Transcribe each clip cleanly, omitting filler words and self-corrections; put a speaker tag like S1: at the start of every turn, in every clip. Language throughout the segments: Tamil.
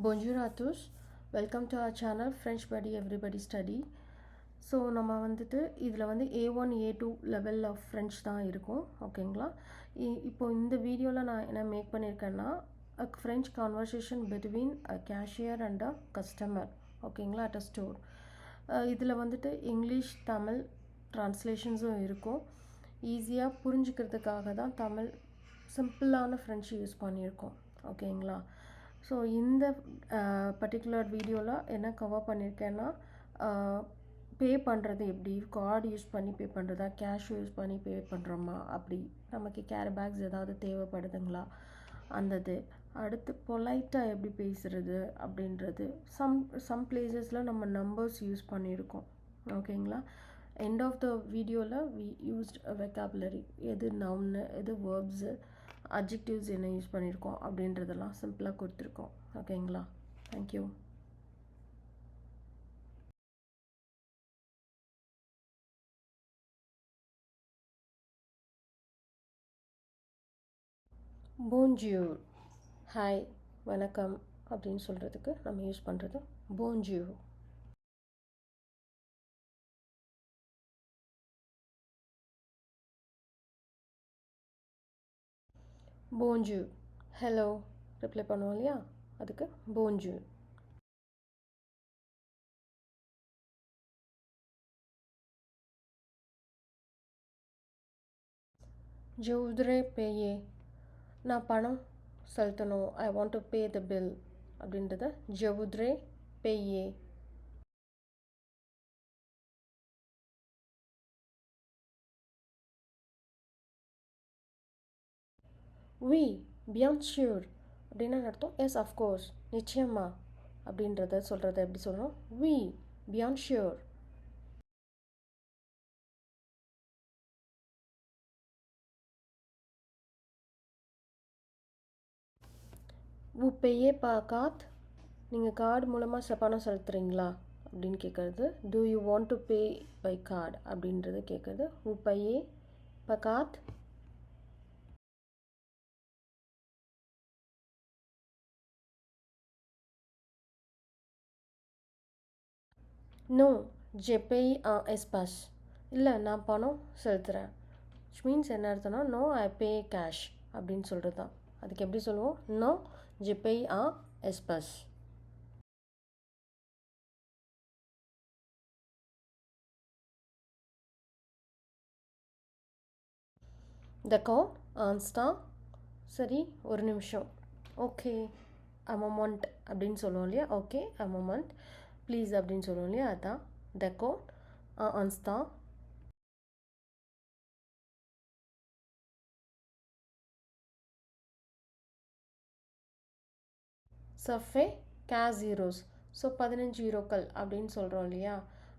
S1: Bonjour à tous, welcome to our channel French Buddy Everybody Study. So நம்ம வந்துட்டு இதில் வந்து A1 A2 level of French தான் இருக்கும். ஓகேங்களா? இப்போது இந்த வீடியோவில் நான் என்ன மேக் பண்ணியிருக்கேன்னா French conversation between a cashier and a customer. ஓகேங்களா? At a store. இதில் வந்துட்டு இங்கிலீஷ் தமிழ் ட்ரான்ஸ்லேஷன்ஸும் இருக்கும். ஈஸியாக புரிஞ்சுக்கிறதுக்காக தான் தமிழ் சிம்பிளான ஃப்ரெஞ்சு யூஸ் பண்ணியிருக்கோம். ஓகேங்களா? ஸோ இந்த பர்டிகுலர் வீடியோவில் என்ன கவர் பண்ணியிருக்கேன்னா பே பண்ணுறது எப்படி, கார்டு யூஸ் பண்ணி பே பண்ணுறதா, கேஷ் யூஸ் பண்ணி பே பண்ணுறோமா, அப்படி நமக்கு கேரி பேக்ஸ் ஏதாவது தேவைப்படுதுங்களா அந்தது. அடுத்து பொலைட்டாக எப்படி பேசுகிறது அப்படின்றது. சம் பிளேசஸில் நம்ம நம்பர்ஸ் யூஸ் பண்ணியிருக்கோம். ஓகேங்களா? எண்ட் ஆஃப் த வீடியோவில் வி யூஸ்ட் வெக்காபுலரி, எது நவுன்னு எது வேர்ப்ஸு அட்ஜெக்டிவ்ஸ் என்ன யூஸ் பண்ணியிருக்கோம் அப்படின்றதெல்லாம் சிம்பிளாக கொடுத்துருக்கோம். ஓகேங்களா? தேங்க்யூ. போன்ஜியூர், ஹாய், வணக்கம் அப்படின்னு சொல்கிறதுக்கு நம்ம யூஸ் பண்ணுறது போன்ஜியூர். போன்ஜியூர், ஹலோ ரிப்ளை பண்ணுவோம் இல்லையா, அதுக்கு போன்ஜியூர். Je voudrais payer, நான் பணம் செலுத்தணும், I want to pay the bill அப்படின்றத je voudrais payer. Oui, bien sûr அப்படின்னா அர்த்தம் எஸ் அஃப்கோர்ஸ், நிச்சயமா அப்படின்றத சொல்கிறத எப்படி சொல்லணும்? Oui, bien sûr. Vous payez par carte, நீங்கள் கார்டு மூலமாக பணம் செலுத்துறீங்களா அப்படின்னு கேட்குறது. Do you want to pay by card அப்படின்றது கேட்குறது. Vous payez par carte. Non, je paye en espace. இல்லை, நான் பணம் செலுத்துகிறேன். which means என்ன அர்த்தம்னா no, I pay cash அப்படின்னு சொல்கிறது தான். அதுக்கு எப்படி சொல்லுவோம்? No, je paye en espace. D'accord, instant, சரி ஒரு நிமிஷம். ஓகே, a moment அப்படின்னு சொல்லுவோம் இல்லையா? ஓகே, a moment, ப்ளீஸ் அப்படின்னு சொல்லுவோம் இல்லையா? அதான் d'accord, un instant. Ça fait 15 euros. So 15 யூரோக்கள் அப்படின்னு சொல்கிறோம் இல்லையா?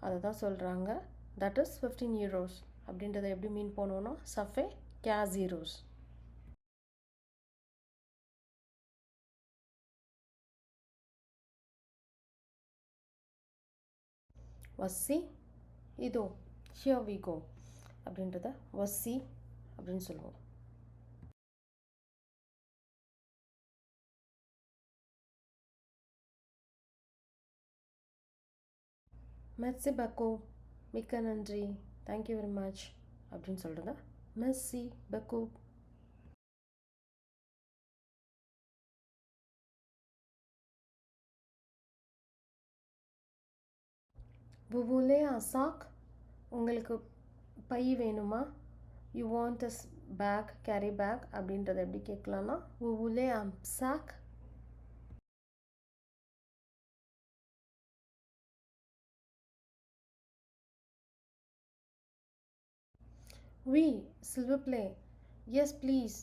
S1: அதை தான் சொல்கிறாங்க. தட் இஸ் 15 euros அப்படின்றத எப்படி மீன் பண்ணோன்னா ça fait 15 euros. வசி இதோ, here we go அப்படின்றத வசி அப்படின்னு சொல்லுவோம். மெர்சி பக்கோ, மிக்க நன்றி, தேங்க்யூ வெரி மச் அப்படின்னு சொல்கிறத மெர்சி பக்கோ. Vous voulez un sac? உங்களுக்கு பை வேணுமா? You want as bag, carry bag அப்படின்றத எப்படி கேட்கலான்னா Vous voulez un sac? Oui, s'il vous plaît. Yes, please.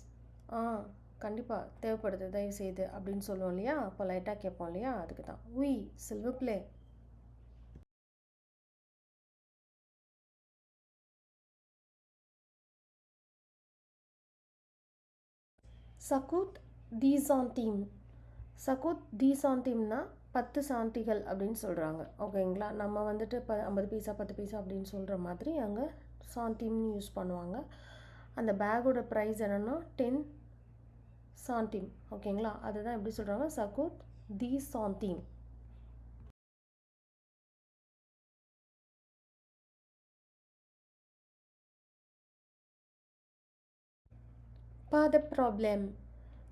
S1: கண்டிப்பாக தேவைப்படுது, தயவு செய்து அப்படின்னு சொல்லுவோம் இல்லையா? பொலைட்டாக கேட்போம் இல்லையா? அதுக்கு தான் Oui, s'il vous plaît. Ça coûte 10 centimes. Ça coûte 10 centimes-னா 10 சாந்திகள் அப்படின்னு சொல்கிறாங்க. ஓகேங்களா? நம்ம வந்துட்டு 50 பைசா 10 பைசா அப்படின்னு சொல்கிற மாதிரி அங்கே சாந்திம்னு யூஸ் பண்ணுவாங்க. அந்த பேக்கோட ப்ரைஸ் என்னென்னா 10 சாந்திம். ஓகேங்களா? அதுதான் எப்படி சொல்கிறாங்க? Ça coûte 10 centimes. Pas de problème.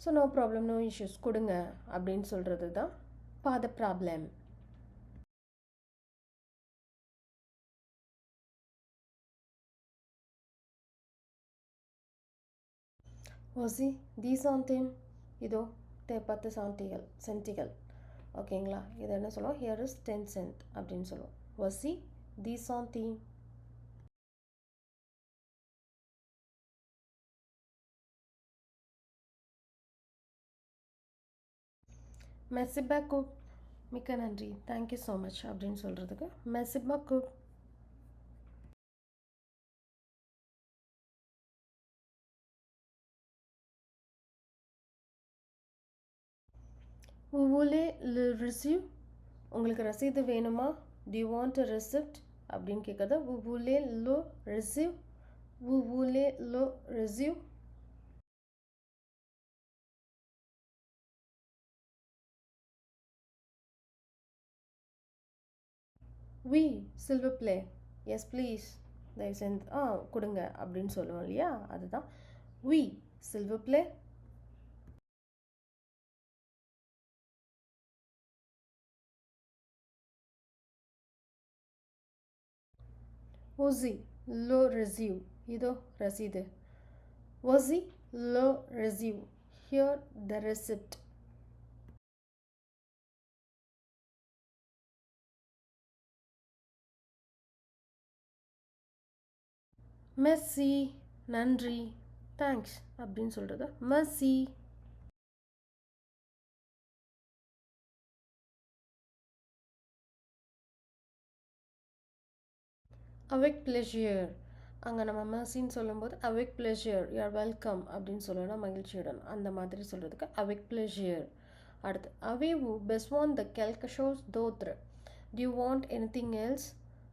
S1: So no problem no issues கொடுங்க அப்படின்னு சொல்கிறது தான் pas de problème. ஓசி 10 centimes. இதோ 10 சென்டிகள் ஓகேங்களா. இதை என்ன சொல்லுவோம், ஹியர் இஸ் 10 cent அப்படின்னு சொல்லுவோம். ஓசி 10 centimes. Mercy beaucoup. மிக்க நன்றி, தேங்க்யூ ஸோ மச் அப்படின்னு சொல்கிறதுக்கு Mercy beaucoup. Vous voulez le reçu? உங்களுக்கு ரசீது வேணுமா? Do you want a receipt? அப்படின்னு கேட்குறது vous voulez le reçu? Vous voulez le reçu? Oui, s'il vous plaît. Yes, please. தயவு செஞ்சு கொடுங்க அப்படின்னு சொல்லுவோம் இல்லையா, அதுதான் oui, s'il vous plaît. Voici le reçu. இதோ ரசீது. Voici le reçu. Here the receipt. Mercy நன்றி, தேங்க்ஸ் அப்படின்னு சொல்கிறது மெர்சி. avec pleasure. அங்கே நம்ம மெர்சின்னு சொல்லும்போது avec pleasure, you are welcome அப்படின்னு சொல்லணும் மகிழ்ச்சியுடன், அந்த மாதிரி சொல்கிறதுக்கு avec pleasure. அடுத்து avez-vous besoin de quelque chose d'autre? Do you want anything else?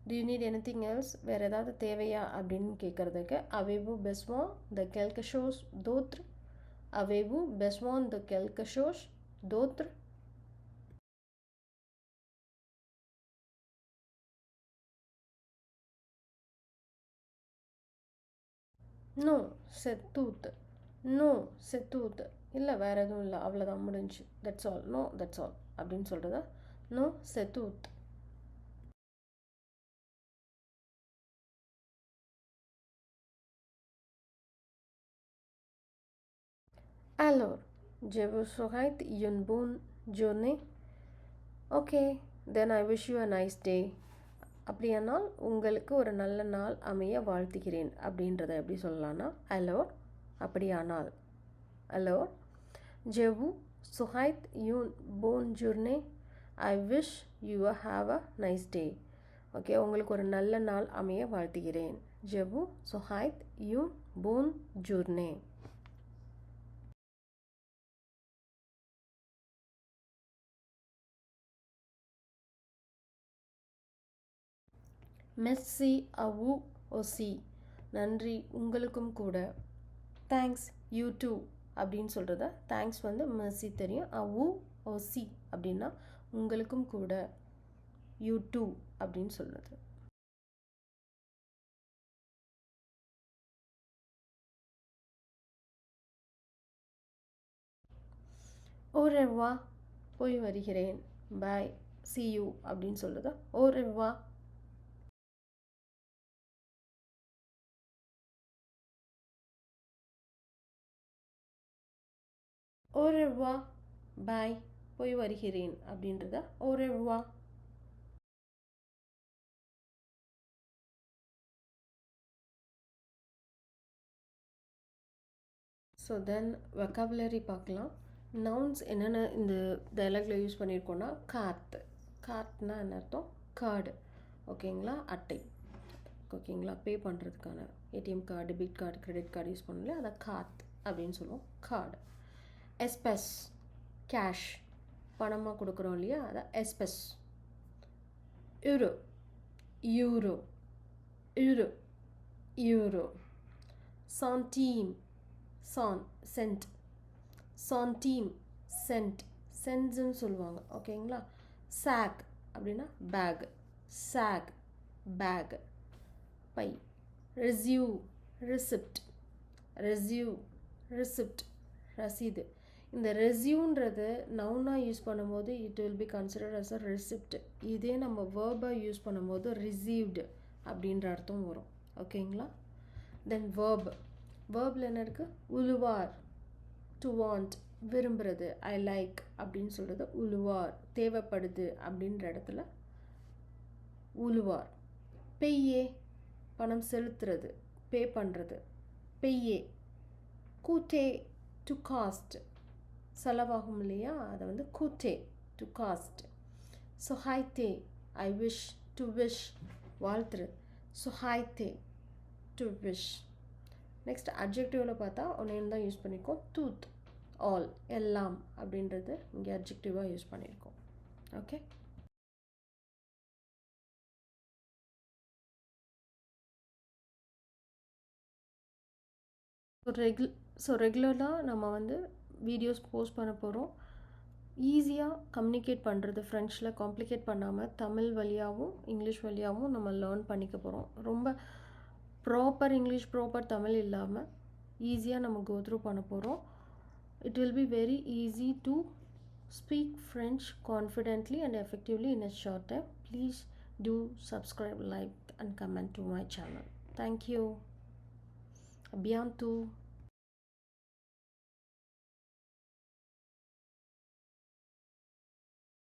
S1: Do you need anything else? வேறு ஏதாவது தேவையா அப்படின்னு கேட்குறதுக்கு avez-vous besoin de quelque chose d'autre? Avez-vous besoin de quelque chose d'autre? Non, c'est tout. Non, c'est tout. இல்லை வேறு எதுவும் இல்லை, அவ்வளோதான் முடிஞ்சு, that's all. No that's all அப்படின்னு சொல்கிறதா no c'est tout. Alors, je vous souhaite une bonne journée. Okay, then I wish you a nice day. அப்படியானால் உங்களுக்கு ஒரு நல்ல நாள் அமைய வாழ்த்துகிறேன் அப்படின்றத எப்படி சொல்லலாம்னா alors, அப்படியானால் alors, je vous souhaite une bonne journée. I wish you have a nice day. Okay, உங்களுக்கு ஒரு நல்ல நாள் அமைய வாழ்த்துகிறேன். je vous souhaite une bonne journée. மெர்சி à vous aussi. நன்றி உங்களுக்கும் கூட. தேங்க்ஸ் யூ டூ அப்படின்னு சொல்கிறத தேங்க்ஸ் வந்து மெர்சி தெரியும். à vous aussi அப்படின்னா உங்களுக்கும் கூட, யூ டூ அப்படின்னு சொல்கிறது. au revoir, போய் வருகிறேன். பாய், see you அப்படின்னு சொல்கிறது au revoir. au revoir, பாய், போய் வருகிறேன் அப்படின்றத au revoir. So then vocabulary பார்க்கலாம். நவுன்ஸ் என்னென்ன இந்த டயலாக்ல யூஸ் பண்ணியிருக்கோன்னா கார்ட். கார்ட்னா என்ன அர்த்தம்? கார்டு. ஓகேங்களா, அட்டை. ஓகேங்களா, பே பண்ணுறதுக்கான ATM card, debit card, credit card use பண்ணல, அதை கார்ட் அப்படின்னு சொல்லுவோம். கார்டு. எஸ்பெஸ், கேஷ், பணமாக கொடுக்குறோம் இல்லையா, அதை எஸ்பெஸ். Euro, euro, euro, euro. சான்டீம், சான், சென்ட். சான்டீம், சென்ட், சென்ஸ்ன்னு சொல்லுவாங்க. ஓகேங்களா? சாக் அப்படின்னா பேக், சாக் பேக், பை. ரெஸ்யூ ரிசிப்ட், ரெஸ்யூ ரிசிப்ட் ரசீது. இந்த ரெஸ்யூன்றது நவுனாக யூஸ் பண்ணும்போது it will be considered as a receipt. இதே நம்ம வேர்பாக யூஸ் பண்ணும்போது ரிசீவ்டு அப்படின்ற அர்த்தம் வரும். ஓகேங்களா? தென் வேர்ப், வேர்பில் என்ன இருக்குது? உழுவார், டு வாண்ட் விரும்புகிறது, ஐ லைக் அப்படின்னு சொல்கிறது உழுவார். தேவைப்படுது அப்படின்ற இடத்துல உழுவார். பெய்யே பணம் செலுத்துறது, பே பண்ணுறது, பெய்யே. கூட்டே டு காஸ்ட் செலவாகும் இல்லையா, அதை வந்து கூட்டே டு காஸ்ட். ஸோ ஹைத்தே ஐ விஷ், டு விஷ் வாழ்த்துரு. ஸோ ஹைத்தே டு விஷ். நெக்ஸ்ட் அட்ஜெக்டிவில் பார்த்தா ஒன்று தான் யூஸ் பண்ணியிருக்கோம், தூத் ஆல் எல்லாம் அப்படின்றது இங்கே அட்ஜெக்டிவாக யூஸ் பண்ணியிருக்கோம். ஓகே. ரெகுலராக நம்ம வந்து வீடியோஸ் போஸ்ட் பண்ண போகிறோம். ஈஸியாக கம்யூனிகேட் பண்ணுறது ஃப்ரெஞ்சில் காம்ப்ளிகேட் பண்ணாமல் தமிழ் வழியாகவும் இங்கிலீஷ் வழியாகவும் நம்ம லேர்ன் பண்ணிக்க போகிறோம். ரொம்ப ப்ராப்பர் இங்கிலீஷ் ப்ராப்பர் தமிழ் இல்லாமல் ஈஸியாக நம்ம கோ த்ரூ பண்ண போகிறோம். It will be very easy to speak French confidently and effectively in a short time. Please do subscribe, like and comment to my channel. Thank you. À bientôt.